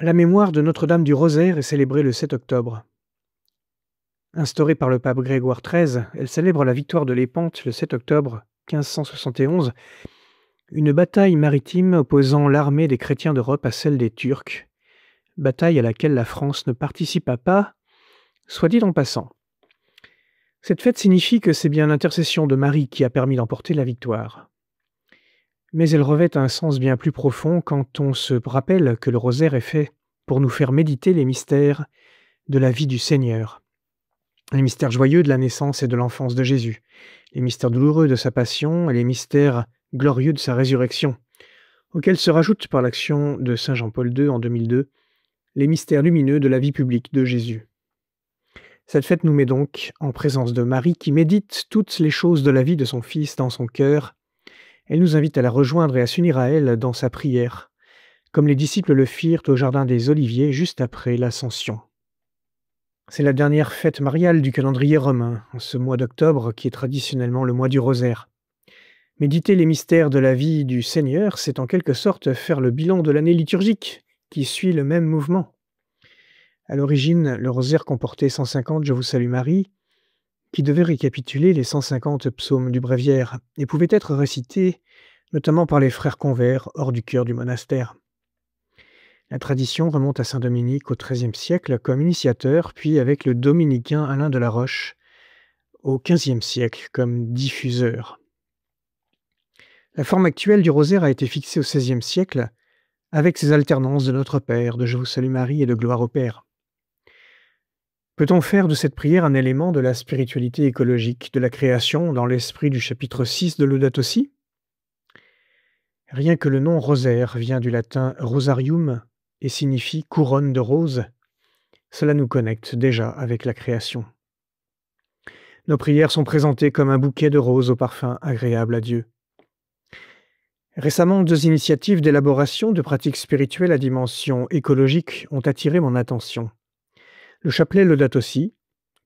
La mémoire de Notre-Dame du Rosaire est célébrée le 7 octobre. Instaurée par le pape Grégoire XIII, elle célèbre la victoire de Lépante le 7 octobre 1571, une bataille maritime opposant l'armée des chrétiens d'Europe à celle des Turcs, bataille à laquelle la France ne participa pas, soit dit en passant. Cette fête signifie que c'est bien l'intercession de Marie qui a permis d'emporter la victoire. Mais elle revêt un sens bien plus profond quand on se rappelle que le rosaire est fait pour nous faire méditer les mystères de la vie du Seigneur. Les mystères joyeux de la naissance et de l'enfance de Jésus, les mystères douloureux de sa passion et les mystères glorieux de sa résurrection, auxquels se rajoutent par l'action de saint Jean-Paul II en 2002, les mystères lumineux de la vie publique de Jésus. Cette fête nous met donc en présence de Marie qui médite toutes les choses de la vie de son Fils dans son cœur. Elle nous invite à la rejoindre et à s'unir à elle dans sa prière, comme les disciples le firent au Jardin des Oliviers juste après l'Ascension. C'est la dernière fête mariale du calendrier romain, en ce mois d'octobre qui est traditionnellement le mois du rosaire. Méditer les mystères de la vie du Seigneur, c'est en quelque sorte faire le bilan de l'année liturgique, qui suit le même mouvement. À l'origine, le rosaire comportait 150 « Je vous salue Marie », qui devait récapituler les 150 psaumes du bréviaire, et pouvait être récité notamment par les frères convers hors du cœur du monastère. La tradition remonte à saint Dominique au XIIIe siècle comme initiateur, puis avec le dominicain Alain de la Roche au XVe siècle comme diffuseur. La forme actuelle du rosaire a été fixée au XVIe siècle avec ses alternances de Notre Père, de Je vous salue Marie et de Gloire au Père. Peut-on faire de cette prière un élément de la spiritualité écologique de la création dans l'esprit du chapitre 6 de Laudato Si ? Rien que le nom rosaire vient du latin rosarium et signifie couronne de roses. Cela nous connecte déjà avec la création. Nos prières sont présentées comme un bouquet de roses au parfum agréable à Dieu. Récemment, 2 initiatives d'élaboration de pratiques spirituelles à dimension écologique ont attiré mon attention. Le chapelet Laudato Si,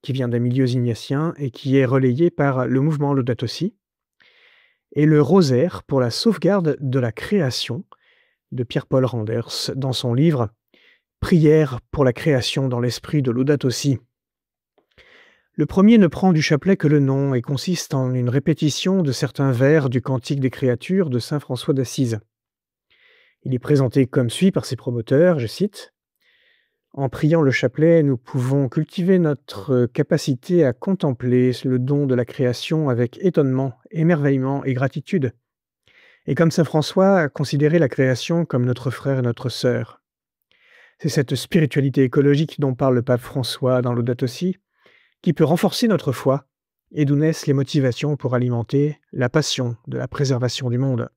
qui vient des milieux ignatiens et qui est relayé par le mouvement Laudato Si, et le rosaire pour la sauvegarde de la création de Pierre-Paul Randers dans son livre « Prière pour la création dans l'esprit de Laudato Si ». Le premier ne prend du chapelet que le nom et consiste en une répétition de certains vers du Cantique des créatures de saint François d'Assise. Il est présenté comme suit par ses promoteurs, je cite « En priant le chapelet, nous pouvons cultiver notre capacité à contempler le don de la création avec étonnement, émerveillement et gratitude. Et comme saint François, considérer la création comme notre frère et notre sœur. C'est cette spiritualité écologique dont parle le pape François dans Laudato Si, qui peut renforcer notre foi et d'où naissent les motivations pour alimenter la passion de la préservation du monde.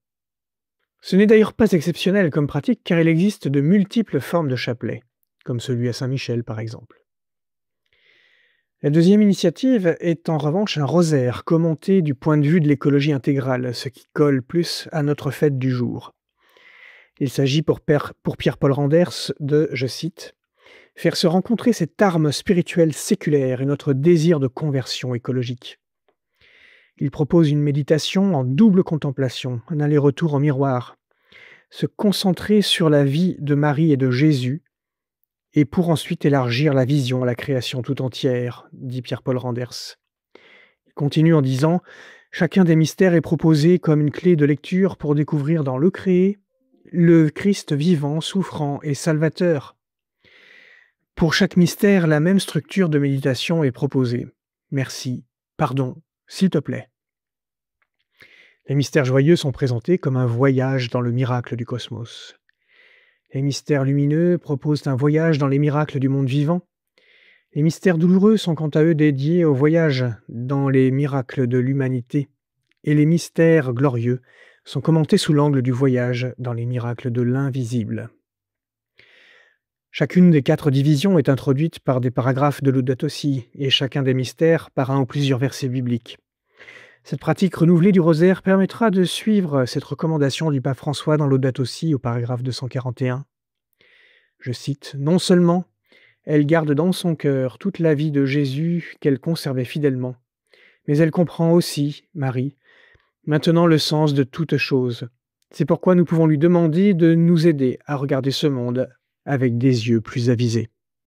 Ce n'est d'ailleurs pas exceptionnel comme pratique car il existe de multiples formes de chapelet, comme celui à Saint-Michel par exemple. La deuxième initiative est en revanche un rosaire commenté du point de vue de l'écologie intégrale, ce qui colle plus à notre fête du jour. Il s'agit pour Pierre-Paul Randers de, je cite, « faire se rencontrer cette arme spirituelle séculaire et notre désir de conversion écologique ». Il propose une méditation en double contemplation, un aller-retour au miroir, se concentrer sur la vie de Marie et de Jésus, et pour ensuite élargir la vision à la création tout entière, dit Pierre-Paul Randers. Il continue en disant « Chacun des mystères est proposé comme une clé de lecture pour découvrir dans le créé le Christ vivant, souffrant et salvateur. Pour chaque mystère, la même structure de méditation est proposée. Merci, pardon, s'il te plaît. » Les mystères joyeux sont présentés comme un voyage dans le miracle du cosmos. Les mystères lumineux proposent un voyage dans les miracles du monde vivant. Les mystères douloureux sont quant à eux dédiés au voyage dans les miracles de l'humanité. Et les mystères glorieux sont commentés sous l'angle du voyage dans les miracles de l'invisible. Chacune des 4 divisions est introduite par des paragraphes de Laudato Si, et chacun des mystères par un ou plusieurs versets bibliques. Cette pratique renouvelée du rosaire permettra de suivre cette recommandation du pape François dans Laudato Si au paragraphe 241. Je cite « Non seulement elle garde dans son cœur toute la vie de Jésus qu'elle conservait fidèlement, mais elle comprend aussi, Marie, maintenant le sens de toute chose. C'est pourquoi nous pouvons lui demander de nous aider à regarder ce monde avec des yeux plus avisés.